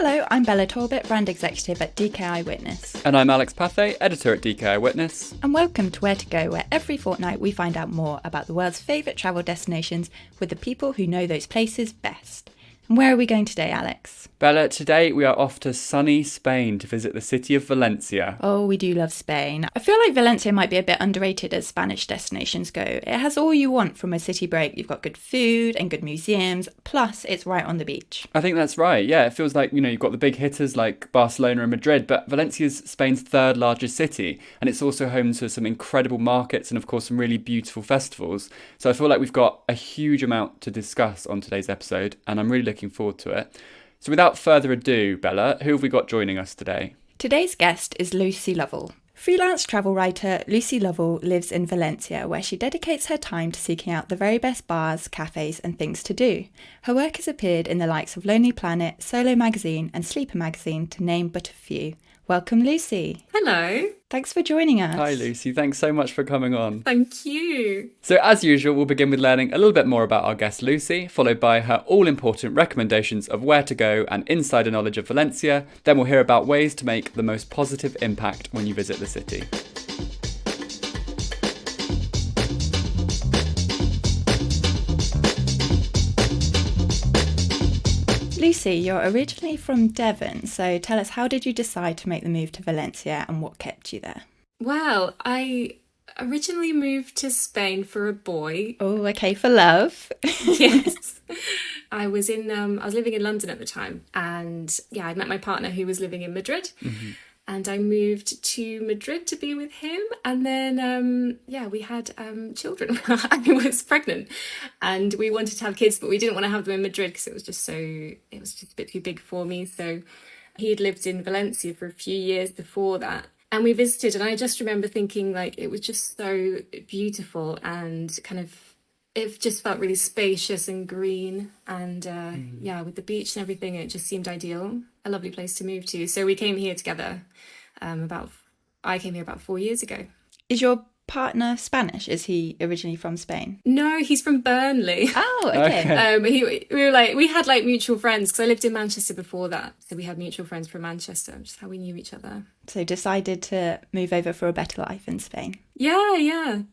Hello, I'm Bella Talbot, Brand Executive at DKI Witness. And I'm Alex Pathé, Editor at DKI Witness. And welcome to Where to Go, where every fortnight we find out more about the world's favourite travel destinations with the people who know those places best. And where are we going today, Alex? Bella, today we are off to sunny Spain to visit the city of Valencia. Oh, we do love Spain. I feel like Valencia might be a bit underrated as Spanish destinations go. It has all you want from a city break. You've got good food and good museums, plus it's right on the beach. I think that's right, yeah. It feels like, you've got the big hitters like Barcelona and Madrid, but Valencia's Spain's third largest city, and it's also home to some incredible markets and, of course, some really beautiful festivals. So I feel like we've got a huge amount to discuss on today's episode, and I'm really looking forward to it. So without further ado, Bella, who have we got joining us today? Today's guest is Lucy Lovell. Freelance travel writer Lucy Lovell lives in Valencia, where she dedicates her time to seeking out the very best bars, cafes and things to do. Her work has appeared in the likes of Lonely Planet, Solo magazine and Sleeper magazine, to name but a few. Welcome, Lucy. Hello. Thanks for joining us. Hi, Lucy. Thanks so much for coming on. Thank you. So as usual, we'll begin with learning a little bit more about our guest Lucy, followed by her all-important recommendations of where to go and insider knowledge of Valencia. Then we'll hear about ways to make the most positive impact when you visit the city. Lucy, you're originally from Devon, so tell us, how did you decide to make the move to Valencia and what kept you there? Well, I originally moved to Spain for a boy. Oh, okay, for love. Yes. I was living in London at the time, and I'd met my partner who was living in Madrid. Mm-hmm. And I moved to Madrid to be with him. And then, we had children. I was pregnant and we wanted to have kids, but we didn't want to have them in Madrid because it was just a bit too big for me. So he had lived in Valencia for a few years before that. And we visited, and I just remember thinking like it was just so beautiful and it just felt really spacious and green, and with the beach and everything, it just seemed ideal. A lovely place to move to. So we came here together. I came here about 4 years ago. Is your partner Spanish? Is he originally from Spain? No, he's from Burnley. Oh, okay. We had mutual friends because I lived in Manchester before that. So we had mutual friends from Manchester, just how we knew each other. So decided to move over for a better life in Spain. Yeah,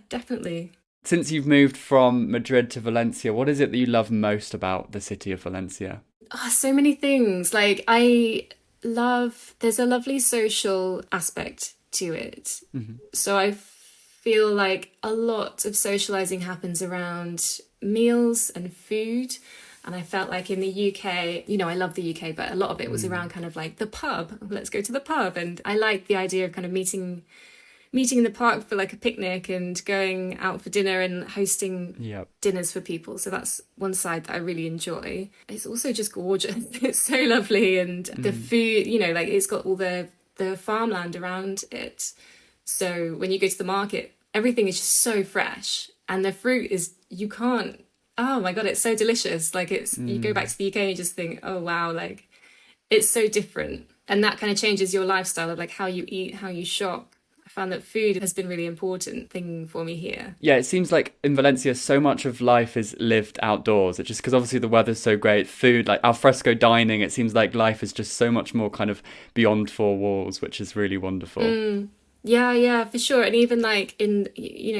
definitely. Since you've moved from Madrid to Valencia, what is it that you love most about the city of Valencia? Oh, so many things. There's a lovely social aspect to it. Mm-hmm. So I feel like a lot of socialising happens around meals and food. And I felt like in the UK, I love the UK, but a lot of it was around the pub. Let's go to the pub. And I like the idea of meeting in the park for a picnic and going out for dinner and hosting dinners for people. So that's one side that I really enjoy. It's also just gorgeous. It's so lovely. And the food, it's got all the farmland around it. So when you go to the market, everything is just so fresh. And the fruit is, oh my God, it's so delicious. You go back to the UK and you just think, oh wow, it's so different. And that kind of changes your lifestyle of how you eat, how you shop. Found that food has been really important thing for me here. Yeah, it seems like in Valencia so much of life is lived outdoors. It's just because obviously the weather's so great, food, like al fresco dining, it seems like life is just so much more beyond four walls, which is really wonderful. Yeah, for sure. And even in,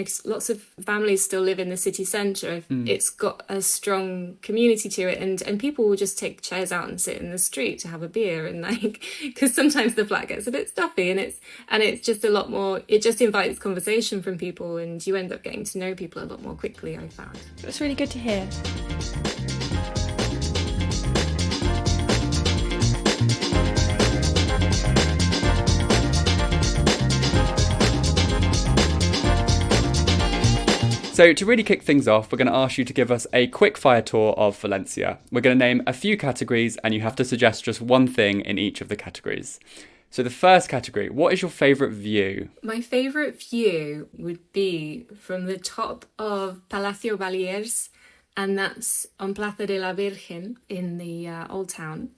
'cause lots of families still live in the city centre. It's got a strong community to it, and people will just take chairs out and sit in the street to have a beer, and because sometimes the flat gets a bit stuffy, and it's just a lot more, it just invites conversation from people, and you end up getting to know people a lot more quickly, I found. That's really good to hear. So to really kick things off, we're going to ask you to give us a quick fire tour of Valencia. We're going to name a few categories and you have to suggest just one thing in each of the categories. So the first category, what is your favourite view? My favourite view would be from the top of Palacio Baliers, and that's on Plaza de la Virgen in the Old Town.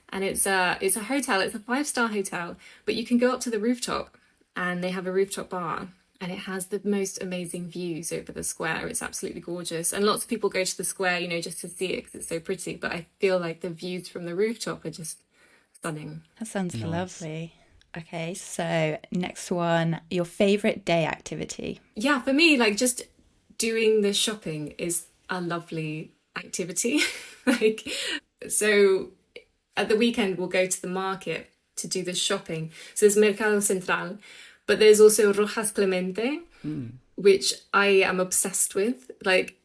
And it's a hotel, it's a 5-star hotel, but you can go up to the rooftop and they have a rooftop bar. And it has the most amazing views over the square. It's absolutely gorgeous. And lots of people go to the square, just to see it because it's so pretty. But I feel like the views from the rooftop are just stunning. That sounds Nice. lovely. Okay, so next one, your favourite day activity. Yeah, for me, like just doing the shopping is a lovely activity. Like, so at the weekend, we'll go to the market to do the shopping. So there's Mercado Central, but there's also Rojas Clemente, which I am obsessed with. Like,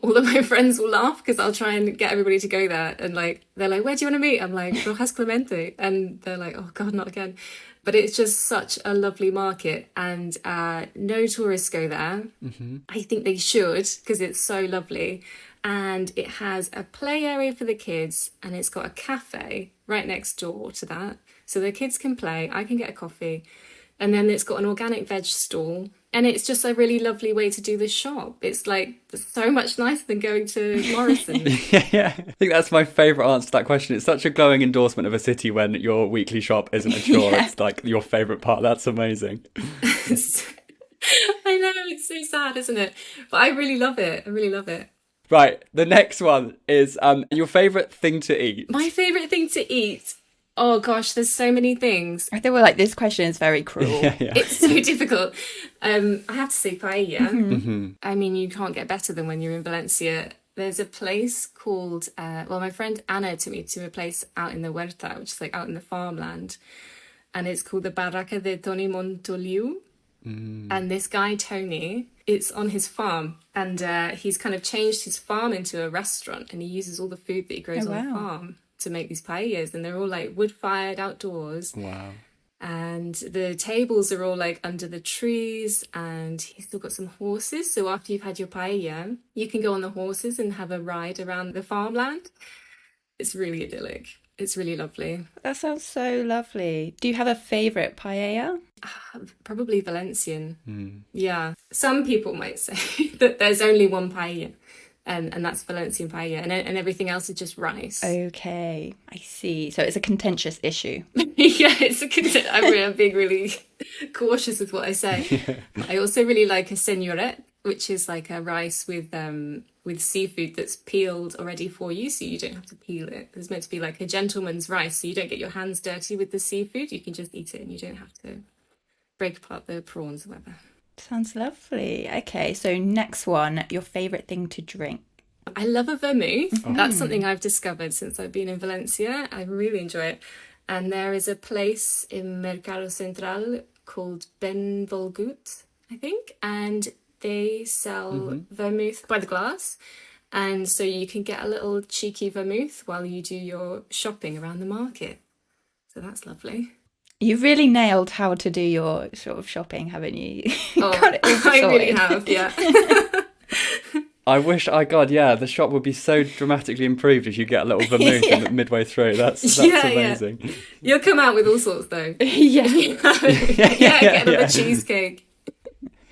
all of my friends will laugh because I'll try and get everybody to go there. And like, they're like, where do you want to meet? I'm like, Rojas Clemente. And they're like, oh God, not again. But it's just such a lovely market, and no tourists go there. I think they should, because it's so lovely. And it has a play area for the kids, and it's got a cafe right next door to that. So the kids can play, I can get a coffee. And then it's got an organic veg stall. And it's just a really lovely way to do the shop. It's like so much nicer than going to Morrison. Yeah. I think that's my favourite answer to that question. It's such a glowing endorsement of a city when your weekly shop isn't a chore. Yeah. It's like your favourite part. That's amazing. I know, it's so sad, isn't it? But I really love it. I really love it. Right, the next one is your favourite thing to eat. My favourite thing to eat. Oh gosh, there's so many things. I think we're like, this question is very cruel. Yeah. It's so difficult. I have to say paella. I mean, you can't get better than when you're in Valencia. There's a place called, my friend Anna took me to a place out in the Huerta, which is like out in the farmland. And it's called the Barraca de Tony Montoliu. And this guy, Tony, it's on his farm. And he's kind of changed his farm into a restaurant. And he uses all the food that he grows on the farm to make these paellas, and they're all like wood-fired outdoors. Wow. And the tables are all like under the trees, and he's still got some horses. So after you've had your paella, you can go on the horses and have a ride around the farmland. It's really idyllic. It's really lovely. That sounds so lovely. Do you have a favourite paella? Probably Valencian. Yeah. Some people might say that there's only one paella. And that's Valencian paella, and everything else is just rice. Okay, I see. So it's a contentious issue. Yeah, I'm being really cautious with what I say. I also really like a señoret, which is like a rice with seafood that's peeled already for you, so you don't have to peel it. It's meant to be like a gentleman's rice, so you don't get your hands dirty with the seafood. You can just eat it, and you don't have to break apart the prawns or whatever. Sounds lovely. Okay, so next one, your favourite thing to drink. I love a vermouth. That's something I've discovered since I've been in Valencia. I really enjoy it. And there is a place in Mercado Central called Ben Volgut, I think. And they sell vermouth by the glass. And so you can get a little cheeky vermouth while you do your shopping around the market. So that's lovely. You've really nailed how to do your sort of shopping, haven't you? Oh, Got it all I really sorted. have, yeah. I wish, the shop would be so dramatically improved if you get a little vermouth in midway through. That's amazing. Yeah. You'll come out with all sorts though. Yeah. Get another cheesecake.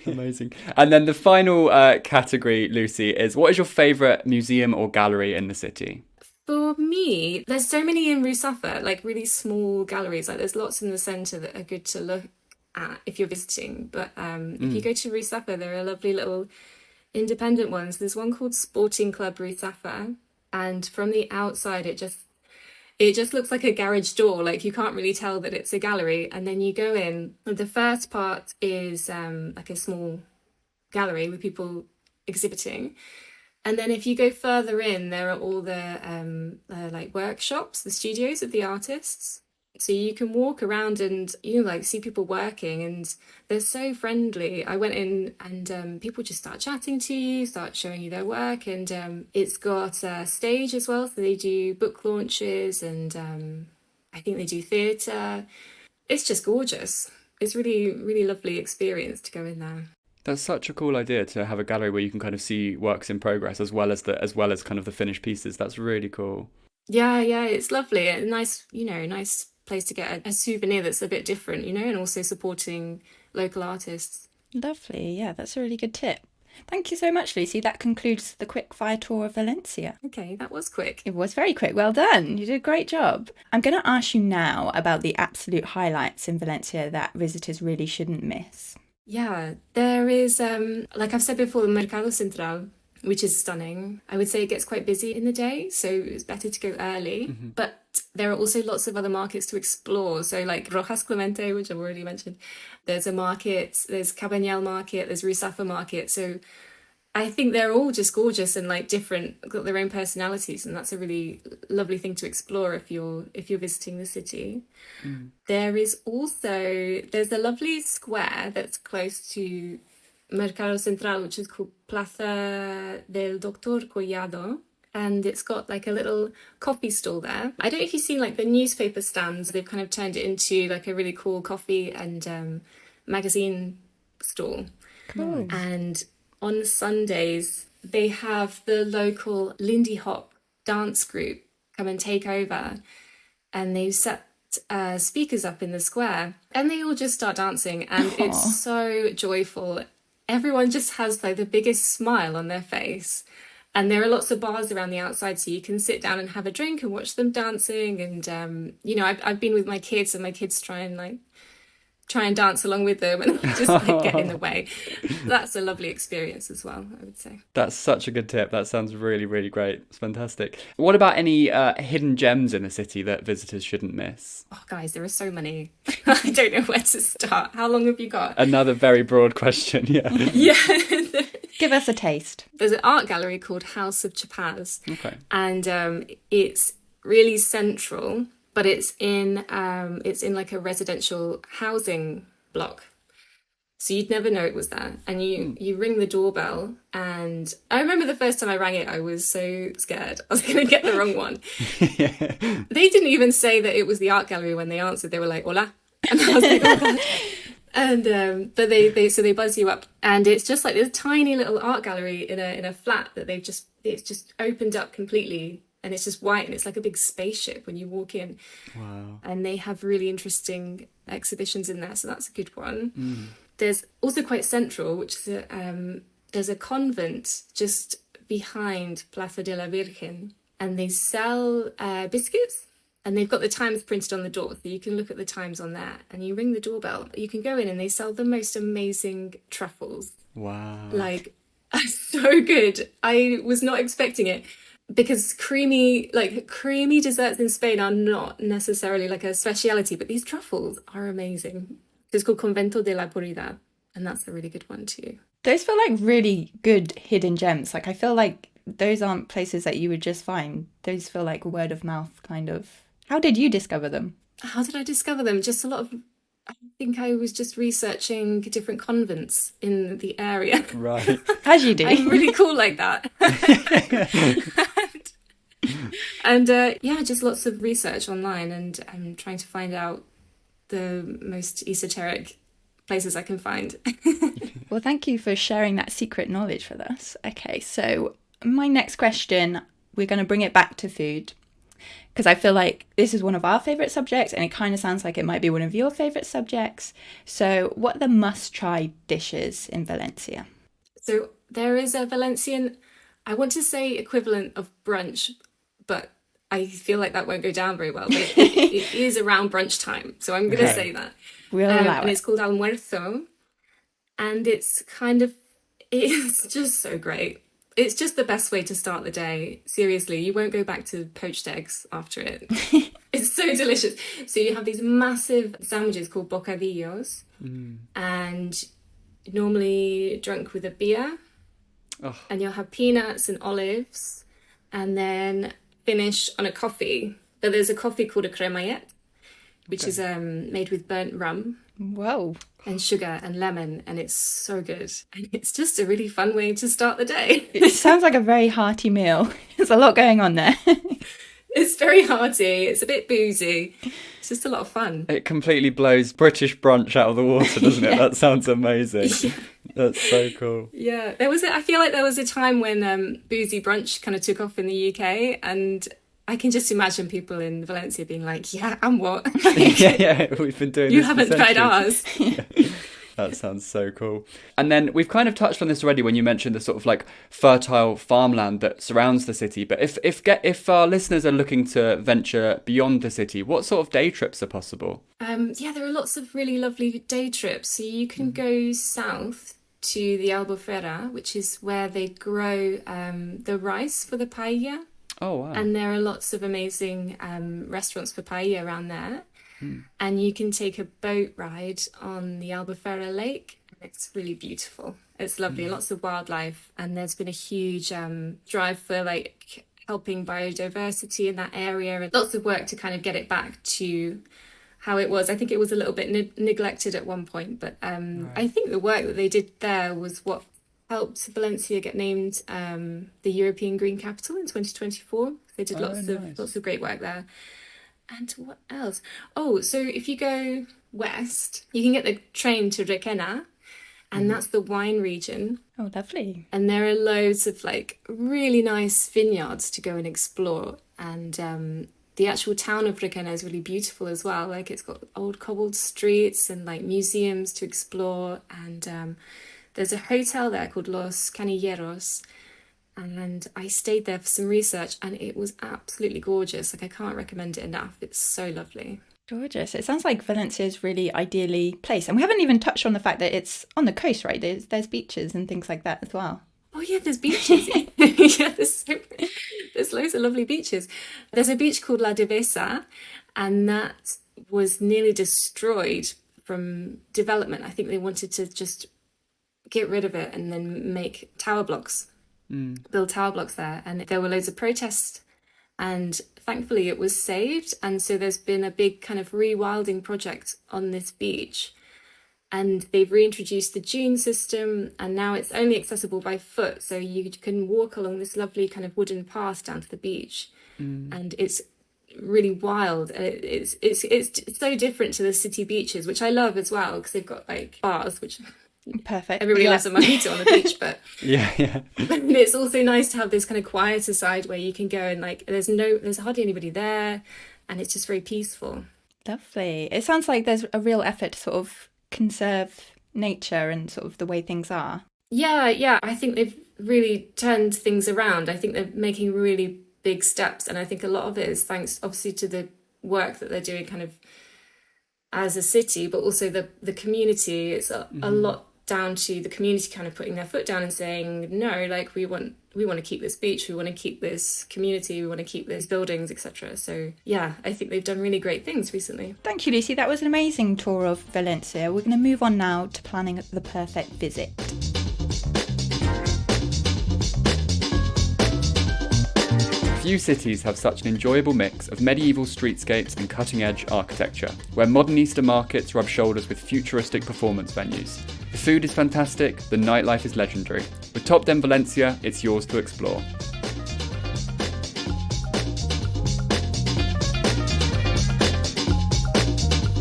Amazing. And then the final category, Lucy, is what is your favourite museum or gallery in the city? For me, there's so many in Rusafa, like really small galleries. Like there's lots in the centre that are good to look at if you're visiting. But if you go to Rusafa, there are lovely little independent ones. There's one called Sporting Club Rusafa, and from the outside it just looks like a garage door. Like you can't really tell that it's a gallery. And then you go in, and the first part is like a small gallery with people exhibiting. And then if you go further in, there are all the like workshops, the studios of the artists. So you can walk around and, like see people working, and they're so friendly. I went in and people just start chatting to you, start showing you their work. And it's got a stage as well. So they do book launches, and I think they do theatre. It's just gorgeous. It's really, really lovely experience to go in there. That's such a cool idea to have a gallery where you can kind of see works in progress as well as kind of the finished pieces. That's really cool. Yeah, it's lovely. A nice, nice place to get a souvenir that's a bit different, and also supporting local artists. Lovely. Yeah, that's a really good tip. Thank you so much, Lucy. That concludes the quick fire tour of Valencia. Okay, that was quick. It was very quick. Well done. You did a great job. I'm going to ask you now about the absolute highlights in Valencia that visitors really shouldn't miss. Yeah, there is, like I've said before, the Mercado Central. which is stunning. I would say it gets quite busy in the day, so it's better to go early. But there are also lots of other markets to explore. So like Rojas Clemente, which I've already mentioned, there's a market, there's Cabañal market, there's Rusafa market. So I think they're all just gorgeous and like different, got their own personalities, and that's a really lovely thing to explore if you're visiting the city. There's a lovely square that's close to Mercado Central, which is called Plaza del Doctor Collado, and it's got like a little coffee stall there. I don't know if you've seen like the newspaper stands. They've kind of turned it into like a really cool coffee and magazine stall. Cool. And on Sundays, they have the local Lindy Hop dance group come and take over, and they've set speakers up in the square, and they all just start dancing, and it's so joyful. Everyone just has like the biggest smile on their face, and there are lots of bars around the outside, so you can sit down and have a drink and watch them dancing. And I've been with my kids, and my kids try and dance along with them, and I just like get in the way. That's a lovely experience as well, I would say. That's such a good tip. That sounds really, really great. It's fantastic. What about any hidden gems in the city that visitors shouldn't miss? Oh, guys, there are so many. I don't know where to start. How long have you got? Another very broad question, yeah. Yeah. Give us a taste. There's an art gallery called House of Chapaz. Okay. And it's really central, but it's in like a residential housing block. So you'd never know it was there. And you ring the doorbell, and I remember the first time I rang it, I was so scared. I was going to get the wrong one. Yeah. They didn't even say that it was the art gallery when they answered. They were like, "Hola." And I was like, "Oh God." And but they buzz you up, and it's just like this tiny little art gallery in a flat that it's just opened up completely. And it's just white, and it's like a big spaceship when you walk in. Wow. And they have really interesting exhibitions in there, so that's a good one. There's also quite central, which is there's a convent just behind Plaza de la Virgen, and they sell biscuits, and they've got the times printed on the door, so you can look at the times on there, and you ring the doorbell. You can go in, and they sell the most amazing truffles. Wow. Like, so good. I was not expecting it. Because creamy desserts in Spain are not necessarily like a speciality, but these truffles are amazing. It's called Convento de la Puridad, and that's a really good one too. Those feel like really good hidden gems. Like, I feel like those aren't places that you would just find. Those feel like word of mouth kind of. How did you discover them? How did I discover them? Just a lot of, I think I was just researching different convents in the area. Right. As you do. I'm really cool like that. And just lots of research online, and I'm trying to find out the most esoteric places I can find. Well, thank you for sharing that secret knowledge with us. Okay, so my next question, we're going to bring it back to food, because I feel like this is one of our favourite subjects, and it kind of sounds like it might be one of your favourite subjects. So what are the must-try dishes in Valencia? So there is a Valencian, I want to say equivalent of brunch, but I feel like that won't go down very well. But it is around brunch time, so I'm going to say that. We'll allow and it. it's called almuerzo, and it's just so great. It's just the best way to start the day. Seriously, you won't go back to poached eggs after it. It's so delicious. So you have these massive sandwiches called bocadillos, and normally drunk with a beer. Oh. And you'll have peanuts and olives, and then finish on a coffee. But there's a coffee called a cremallera, which is made with burnt rum. Whoa. And sugar and lemon, and it's so good. And it's just a really fun way to start the day. It sounds like a very hearty meal. There's a lot going on there. It's very hearty, it's a bit boozy. It's just a lot of fun. It completely blows British brunch out of the water, doesn't it? That sounds amazing. Yeah. That's so cool. Yeah, I feel like there was a time when boozy brunch kind of took off in the UK, and I can just imagine people in Valencia being like, yeah, and what? yeah, we've been doing You this for haven't tried centuries. ours. Yeah. That sounds so cool. And then we've kind of touched on this already when you mentioned the sort of like fertile farmland that surrounds the city. But if our listeners are looking to venture beyond the city, what sort of day trips are possible? There are lots of really lovely day trips. So you can go south to the Albufera, which is where they grow the rice for the paella. Oh, wow. And there are lots of amazing restaurants for paella around there. And you can take a boat ride on the Albufera Lake. It's really beautiful. It's lovely. Lots of wildlife. And there's been a huge drive for like helping biodiversity in that area, and lots of work to kind of get it back to how it was. I think it was a little bit neglected at one point, but I think the work that they did there was what helped Valencia get named the European Green Capital in 2024. They did lots of great work there. And what else? Oh, so if you go west, you can get the train to Requena, and that's the wine region. Oh, lovely. And there are loads of like really nice vineyards to go and explore. And the actual town of Requena is really beautiful as well. Like it's got old cobbled streets and like museums to explore. And there's a hotel there called Los Canilleros. And I stayed there for some research and it was absolutely gorgeous. Like I can't recommend it enough. It's so lovely. Gorgeous. It sounds like Valencia is really ideally placed. And we haven't even touched on the fact that it's on the coast, right? There's beaches and things like that as well. Oh yeah, there's beaches. Yeah, there's loads of lovely beaches. There's a beach called La Devesa, and that was nearly destroyed from development. I think they wanted to just get rid of it and then make tower blocks, build tower blocks there. And there were loads of protests, and thankfully it was saved. And so there's been a big kind of rewilding project on this beach. And they've reintroduced the dune system, and now it's only accessible by foot. So you can walk along this lovely kind of wooden path down to the beach. And it's really wild. It's so different to the city beaches, which I love as well, because they've got like bars, which perfect. Everybody loves a mojito on the beach, but yeah. But it's also nice to have this kind of quieter side where you can go and like there's hardly anybody there, and it's just very peaceful. Lovely. It sounds like there's a real effort to sort of conserve nature and sort of the way things are. Yeah. I think they've really turned things around. I think they're making really big steps, and I think a lot of it is thanks obviously to the work that they're doing kind of as a city, but also the community. It's a lot down to the community kind of putting their foot down and saying, no, like we want to keep this beach, we want to keep this community, we want to keep these buildings, etc. So yeah, I think they've done really great things recently. Thank you, Lucy. That was an amazing tour of Valencia. We're going to move on now to planning the perfect visit. Few cities have such an enjoyable mix of medieval streetscapes and cutting-edge architecture, where modern Easter markets rub shoulders with futuristic performance venues. The food is fantastic, the nightlife is legendary. With Top 10 Valencia, it's yours to explore.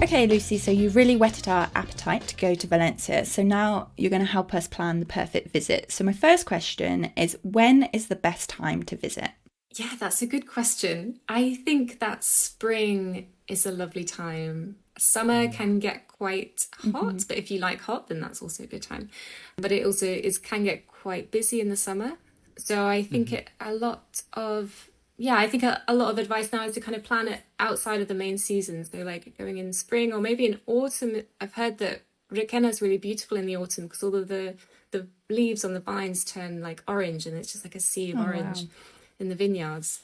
Okay, Lucy, so you really whetted our appetite to go to Valencia. So now you're going to help us plan the perfect visit. So my first question is, when is the best time to visit? Yeah, that's a good question. I think that spring is a lovely time. Summer can get quite hot, but if you like hot, then that's also a good time. But it also can get quite busy in the summer. So I think a lot of advice now is to kind of plan it outside of the main seasons. So like going in spring or maybe in autumn. I've heard that Requena is really beautiful in the autumn because all of the leaves on the vines turn like orange, and it's just like a sea of orange. Wow. In the vineyards.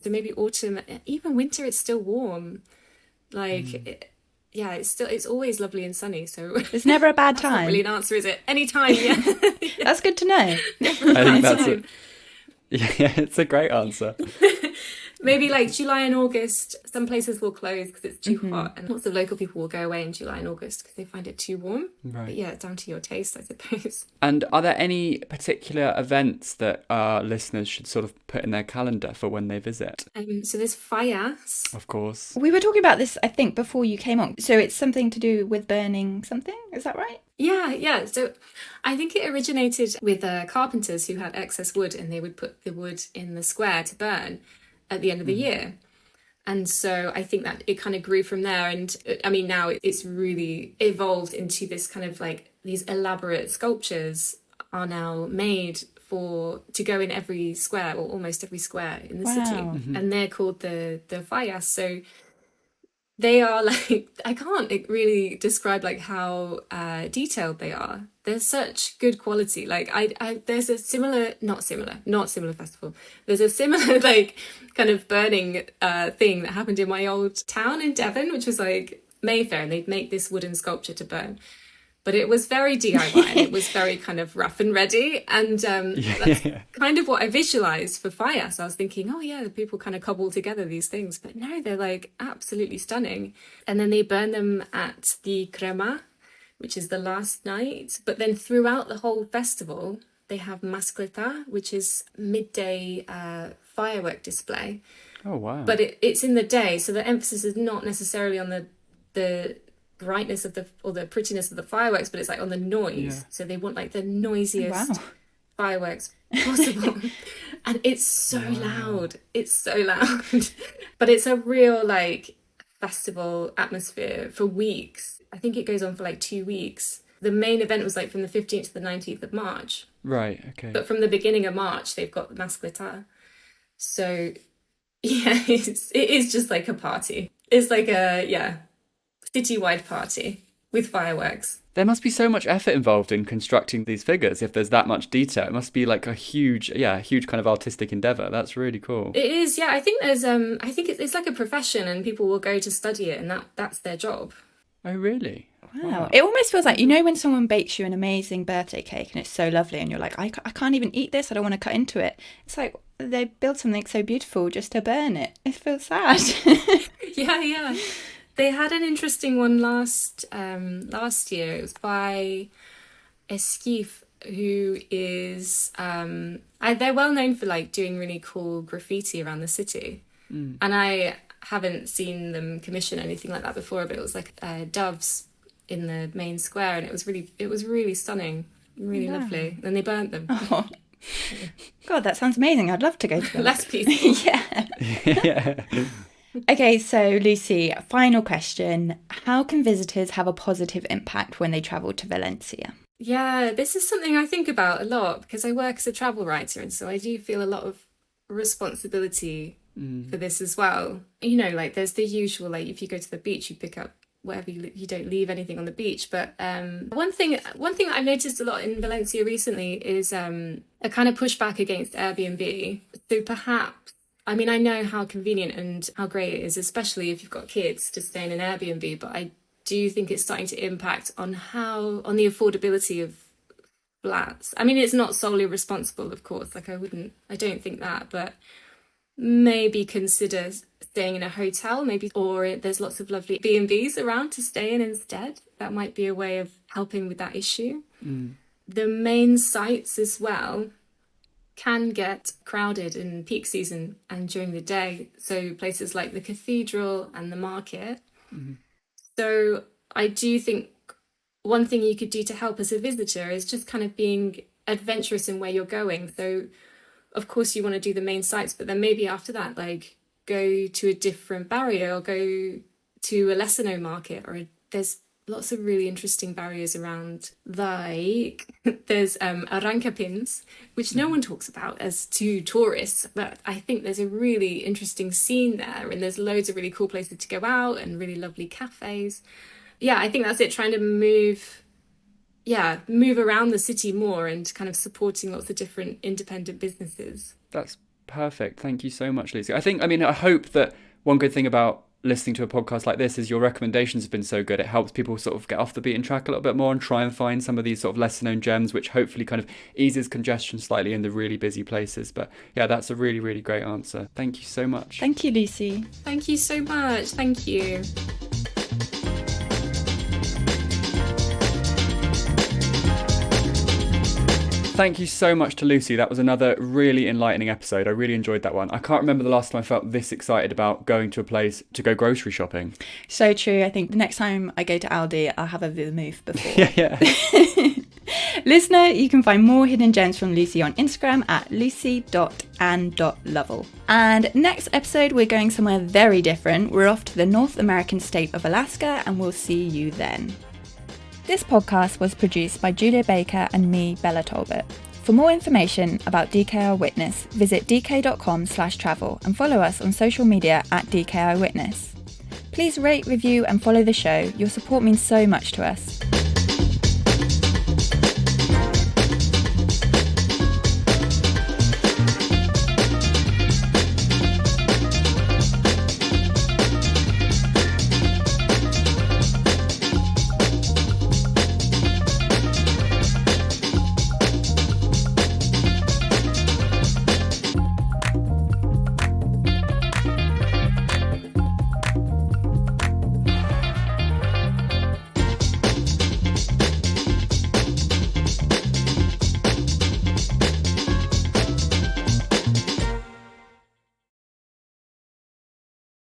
So maybe autumn, even winter, it's still warm. Like, it's always lovely and sunny. So it's never a bad time. That's not really an answer, is it? Anytime, yeah. That's good to know. Never a bad time. Yeah, it's a great answer. Maybe like July and August, some places will close because it's too hot, and lots of local people will go away in July and August because they find it too warm. Right. But yeah, it's down to your taste, I suppose. And are there any particular events that our listeners should sort of put in their calendar for when they visit? So there's fallas. Of course. We were talking about this, I think, before you came on. So it's something to do with burning something, is that right? Yeah. So I think it originated with carpenters who had excess wood, and they would put the wood in the square to burn at the end of the year. And so I think that it kind of grew from there. And I mean, now it's really evolved into this kind of like these elaborate sculptures are now made to go in every square, or almost every square in the city. And they're called the fallas. So they are like, I can't really describe like how detailed they are. They're such good quality. Like there's a not similar festival. There's a similar like kind of burning thing that happened in my old town in Devon, which was like Mayfair, and they'd make this wooden sculpture to burn. But it was very DIY and it was very kind of rough and ready. And that's kind of what I visualized for fire. So I was thinking, oh yeah, the people kind of cobble together these things. But no, they're like absolutely stunning. And then they burn them at the Crema, which is the last night. But then throughout the whole festival, they have mascleta, which is midday firework display. Oh, wow. But it's in the day. So the emphasis is not necessarily on the brightness of the prettiness of the fireworks, but it's like on the noise. So they want like the noisiest fireworks possible. And it's so loud. But it's a real like festival atmosphere for weeks. I think it goes on for like 2 weeks. The main event was like from the 15th to the 19th of March. Right, okay. But from the beginning of March, they've got the mascleta. So yeah, it is just like a party. It's like a citywide party with fireworks. There must be so much effort involved in constructing these figures if there's that much detail. It must be like a huge kind of artistic endeavour. That's really cool. It is, yeah. I think there's I think it's like a profession and people will go to study it and that's their job. Oh, really? Wow. It almost feels like, you know, when someone bakes you an amazing birthday cake and it's so lovely and you're like, I can't even eat this, I don't want to cut into it. It's like they build something so beautiful just to burn it. It feels sad. Yeah. They had an interesting one last year. It was by Esquif, who is they're well known for like doing really cool graffiti around the city. And I haven't seen them commission anything like that before, but it was like doves in the main square, and it was really stunning, really lovely. And they burnt them. Oh. God, that sounds amazing. I'd love to go to them. Less peaceful. Yeah. Okay, so Lucy, final question. How can visitors have a positive impact when they travel to Valencia? Yeah, this is something I think about a lot because I work as a travel writer, and so I do feel a lot of responsibility for this as well. You know, like there's the usual, like if you go to the beach, you pick up whatever you don't leave anything on the beach. But one thing that I've noticed a lot in Valencia recently is a kind of pushback against Airbnb. So perhaps, I mean, I know how convenient and how great it is, especially if you've got kids, to stay in an Airbnb, but I do think it's starting to impact on the affordability of flats. I mean, it's not solely responsible, of course, like I don't think that, but maybe consider staying in a hotel, or there's lots of lovely B&Bs around to stay in instead. That might be a way of helping with that issue. The main sites as well can get crowded in peak season and during the day. So places like the cathedral and the market. So I do think one thing you could do to help as a visitor is just kind of being adventurous in where you're going. So of course you want to do the main sites, but then maybe after that, like go to a different barrio or go to a lesser known market, or there's lots of really interesting barrios around. Like there's Arrancapins, which no one talks about as to tourists, but I think there's a really interesting scene there, and there's loads of really cool places to go out and really lovely cafes. Yeah, I think that's it, trying to move around the city more and kind of supporting lots of different independent businesses. That's perfect. Thank you so much, Lucy. I hope that one good thing about listening to a podcast like this is your recommendations have been so good. It helps people sort of get off the beaten track a little bit more and try and find some of these sort of lesser known gems, which hopefully kind of eases congestion slightly in the really busy places. But yeah, that's a really, really great answer. Thank you so much. Thank you, Lucy. Thank you so much. Thank you. Thank you so much to Lucy. That was another really enlightening episode. I really enjoyed that one. I can't remember the last time I felt this excited about going to a place to go grocery shopping. So true. I think the next time I go to Aldi, I'll have a vermouth before. Yeah. Listener, you can find more hidden gems from Lucy on Instagram at lucy.and.lovell. And next episode, we're going somewhere very different. We're off to the North American state of Alaska, and we'll see you then. This podcast was produced by Julia Baker and me, Bella Talbot. For more information about DKI Witness, visit dk.com/travel and follow us on social media at DKI Witness. Please rate, review and follow the show. Your support means so much to us.